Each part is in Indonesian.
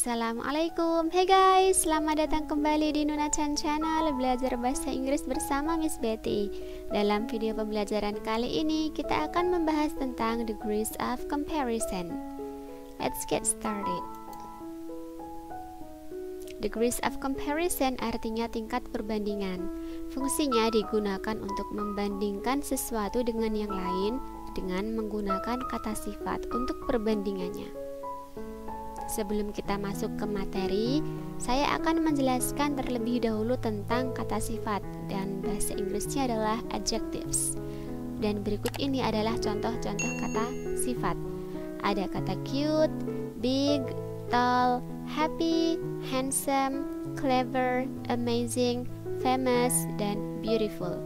Assalamualaikum. Hey guys, selamat datang kembali di Nuna Chan Channel belajar bahasa Inggris bersama Miss Betty. Dalam video pembelajaran kali ini kita akan membahas tentang degrees of comparison. Let's get started. Degrees of comparison artinya tingkat perbandingan. Fungsinya digunakan untuk membandingkan sesuatu dengan yang lain dengan menggunakan kata sifat untuk perbandingannya. Sebelum kita masuk ke materi, saya akan menjelaskan terlebih dahulu tentang kata sifat, dan bahasa Inggrisnya adalah adjectives. Dan berikut ini adalah contoh-contoh kata sifat. Ada kata cute, big, tall, happy, handsome, clever, amazing, famous, dan beautiful.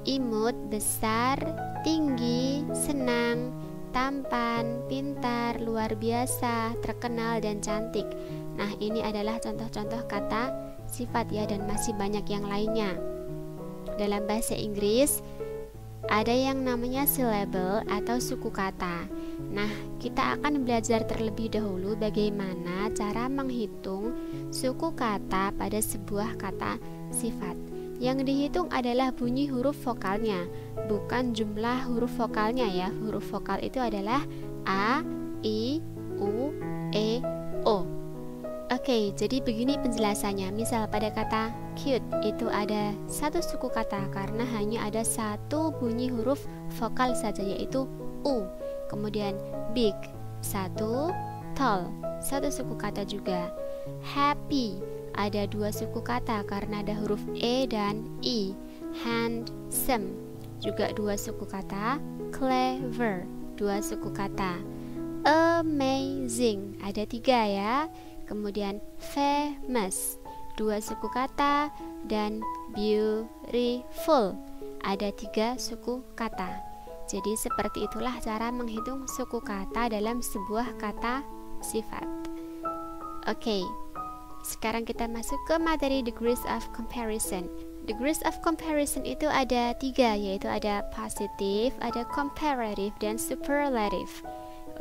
Imut, besar, tinggi, senang, tampan, pintar, luar biasa, terkenal, dan cantik. Nah, ini adalah contoh-contoh kata sifat ya, dan masih banyak yang lainnya. Dalam bahasa Inggris ada yang namanya syllable atau suku kata. Nah, kita akan belajar terlebih dahulu bagaimana cara menghitung suku kata pada sebuah kata sifat. Yang dihitung adalah bunyi huruf vokalnya, bukan jumlah huruf vokalnya ya. Huruf vokal itu adalah A, I, U, E, O. Oke, jadi begini penjelasannya. Misal pada kata cute itu ada satu suku kata karena hanya ada satu bunyi huruf vokal saja, yaitu U. Kemudian big, satu, tall, satu suku kata juga. Happy, ada dua suku kata karena ada huruf E dan I. Handsome, juga dua suku kata. Clever, dua suku kata. Amazing, ada tiga ya. Kemudian famous, dua suku kata. Dan beautiful, ada tiga suku kata. Jadi seperti itulah cara menghitung suku kata dalam sebuah kata sifat. Oke, sekarang kita masuk ke materi degrees of comparison. Degrees of comparison itu ada tiga, yaitu ada positive, ada comparative, dan superlative.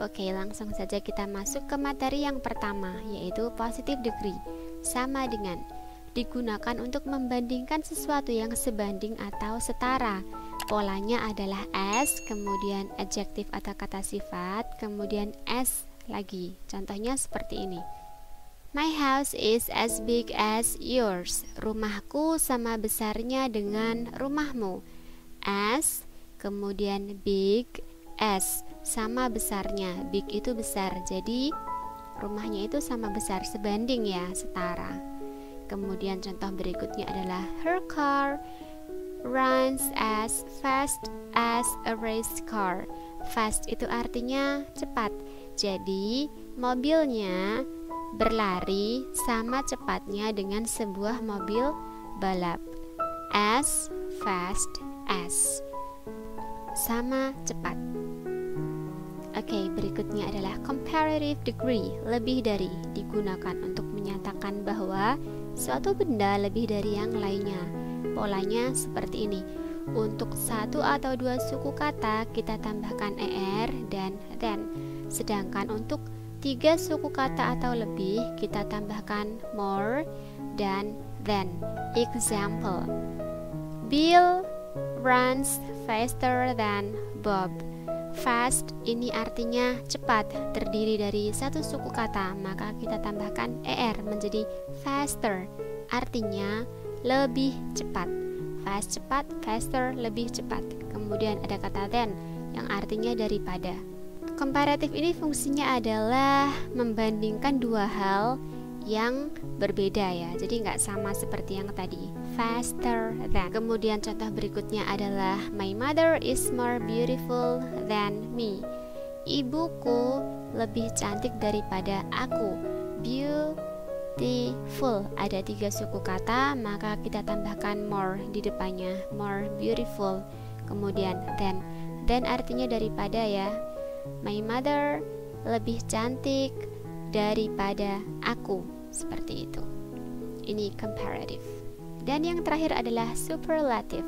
Oke, langsung saja kita masuk ke materi yang pertama, yaitu positive degree. Sama dengan digunakan untuk membandingkan sesuatu yang sebanding atau setara. Polanya adalah as, kemudian adjective atau kata sifat, kemudian as lagi. Contohnya seperti ini. My house is as big as yours. Rumahku sama besarnya dengan rumahmu. As, kemudian big, as, sama besarnya. Big itu besar, jadi rumahnya itu sama besar, sebanding ya, setara. Kemudian contoh berikutnya adalah her car runs as fast as a race car. Fast itu artinya cepat, jadi mobilnya berlari sama cepatnya dengan sebuah mobil balap. As fast as, sama cepat. Oke, berikutnya adalah comparative degree, lebih dari, digunakan untuk menyatakan bahwa suatu benda lebih dari yang lainnya. Polanya seperti ini. Untuk satu atau dua suku kata kita tambahkan er dan then. Sedangkan untuk tiga suku kata atau lebih kita tambahkan more dan then. Example, Bill runs faster than Bob. Fast ini artinya cepat, terdiri dari satu suku kata, maka kita tambahkan er menjadi faster, artinya lebih cepat. Fast cepat, faster lebih cepat. Kemudian ada kata then yang artinya daripada. Komparatif ini fungsinya adalah membandingkan dua hal yang berbeda ya, jadi nggak sama seperti yang tadi, faster than. Kemudian contoh berikutnya adalah my mother is more beautiful than me. Ibuku lebih cantik daripada aku. Beautiful, ada tiga suku kata, maka kita tambahkan more di depannya, more beautiful. Kemudian then artinya daripada ya. My mother lebih cantik daripada aku, seperti itu. Ini comparative. Dan yang terakhir adalah superlative,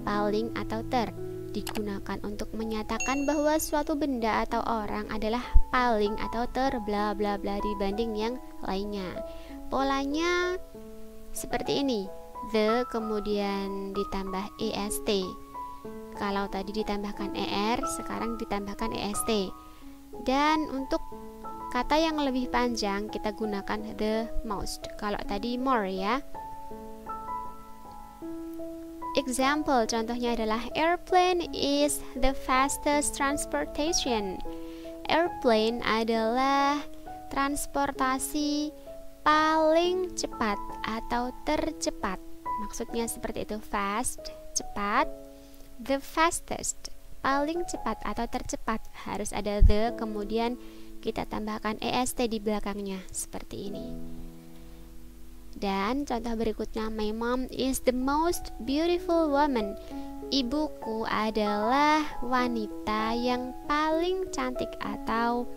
paling atau ter. digunakan untuk menyatakan bahwa suatu benda atau orang adalah paling atau terbla bla bla dibanding yang lainnya. Polanya seperti ini, the kemudian ditambah est. Kalau tadi ditambahkan er, sekarang ditambahkan est. Dan untuk kata yang lebih panjang kita gunakan the most. Kalau tadi more ya. Example contohnya adalah airplane is the fastest transportation. Airplane adalah transportasi paling cepat atau tercepat. Maksudnya seperti itu, fast, cepat. The fastest, paling cepat atau tercepat, harus ada the, kemudian kita tambahkan est di belakangnya, seperti ini. Dan contoh berikutnya, my mom is the most beautiful woman. Ibuku adalah wanita yang paling cantik, atau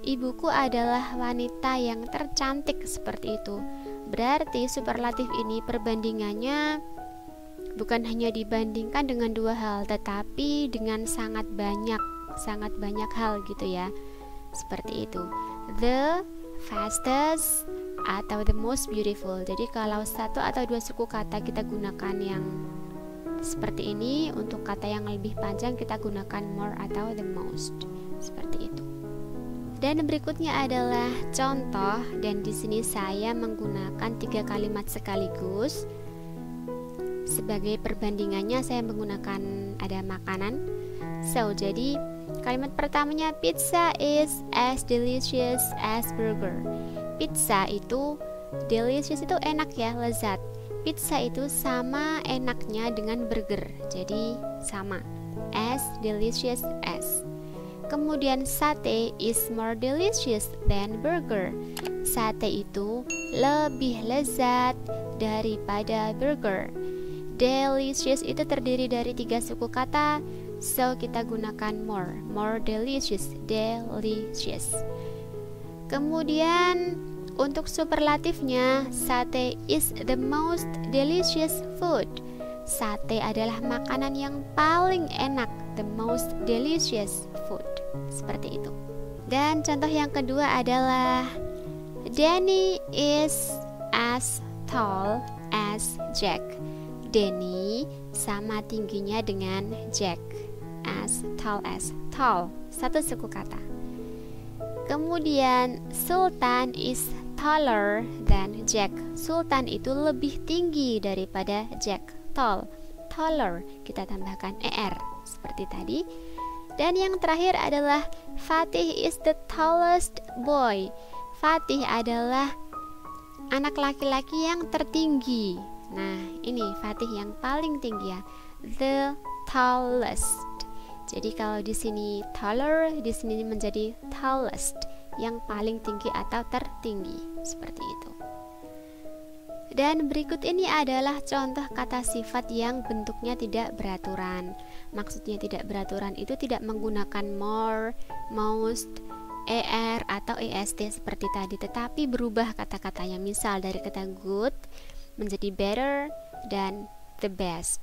ibuku adalah wanita yang tercantik, seperti itu. Berarti superlatif ini perbandingannya bukan hanya dibandingkan dengan dua hal, tetapi dengan sangat banyak hal gitu ya. Seperti itu. The fastest atau the most beautiful. Jadi kalau satu atau dua suku kata kita gunakan yang seperti ini, untuk kata yang lebih panjang kita gunakan more atau the most. Seperti itu. Dan berikutnya adalah contoh, dan di sini saya menggunakan 3 kalimat sekaligus. Sebagai perbandingannya saya menggunakan ada makanan. So, jadi kalimat pertamanya, pizza is as delicious as burger. Pizza itu delicious itu enak ya, lezat. Pizza itu sama enaknya dengan burger. Jadi sama. As delicious as. Kemudian sate is more delicious than burger. Sate itu lebih lezat daripada burger. Delicious itu terdiri dari 3 suku kata, so kita gunakan more delicious, delicious. Kemudian untuk superlatifnya, sate is the most delicious food. Sate adalah makanan yang paling enak, the most delicious food. Seperti itu. Dan contoh yang kedua adalah Danny is as tall as Jack. Danny sama tingginya dengan Jack. As, tall, satu suku kata. Kemudian Sultan is taller than Jack. Sultan itu lebih tinggi daripada Jack. Taller, kita tambahkan er seperti tadi. Dan yang terakhir adalah Fatih is the tallest boy. Fatih adalah anak laki-laki yang tertinggi. Nah, ini Fatih yang paling tinggi ya, the tallest. Jadi kalau di sini taller, di sini menjadi tallest, yang paling tinggi atau tertinggi, seperti itu. Dan berikut ini adalah contoh kata sifat yang bentuknya tidak beraturan. Maksudnya tidak beraturan itu tidak menggunakan more, most, er atau est seperti tadi, tetapi berubah kata-katanya. Misal dari kata good menjadi better dan the best,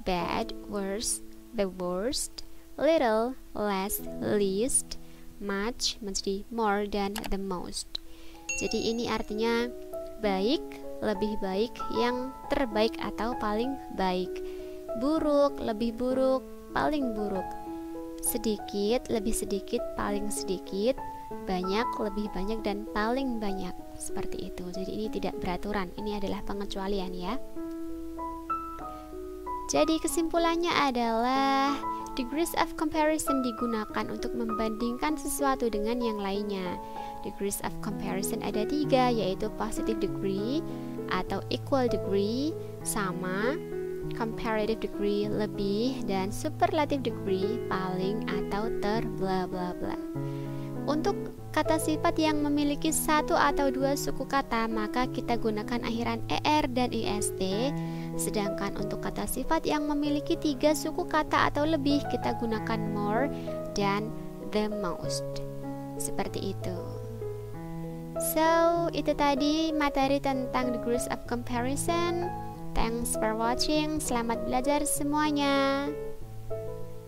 bad, worse, the worst, little, less, least, much menjadi more dan the most. Jadi ini artinya baik, lebih baik, yang terbaik atau paling baik, buruk, lebih buruk, paling buruk, sedikit, lebih sedikit, paling sedikit, banyak, lebih banyak, dan paling banyak. Seperti itu. Jadi ini tidak beraturan. Ini adalah pengecualian ya. Jadi kesimpulannya adalah degrees of comparison digunakan untuk membandingkan sesuatu dengan yang lainnya. Degrees of comparison ada 3, yaitu positive degree atau equal degree, sama, comparative degree, lebih, dan superlative degree, paling atau ter bla bla bla. Untuk kata sifat yang memiliki 1 atau 2 suku kata, maka kita gunakan akhiran er dan est. Sedangkan untuk kata sifat yang memiliki 3 suku kata atau lebih, kita gunakan more dan the most. Seperti itu. So, itu tadi materi tentang degrees of comparison. Thanks for watching. Selamat belajar semuanya.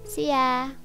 See ya.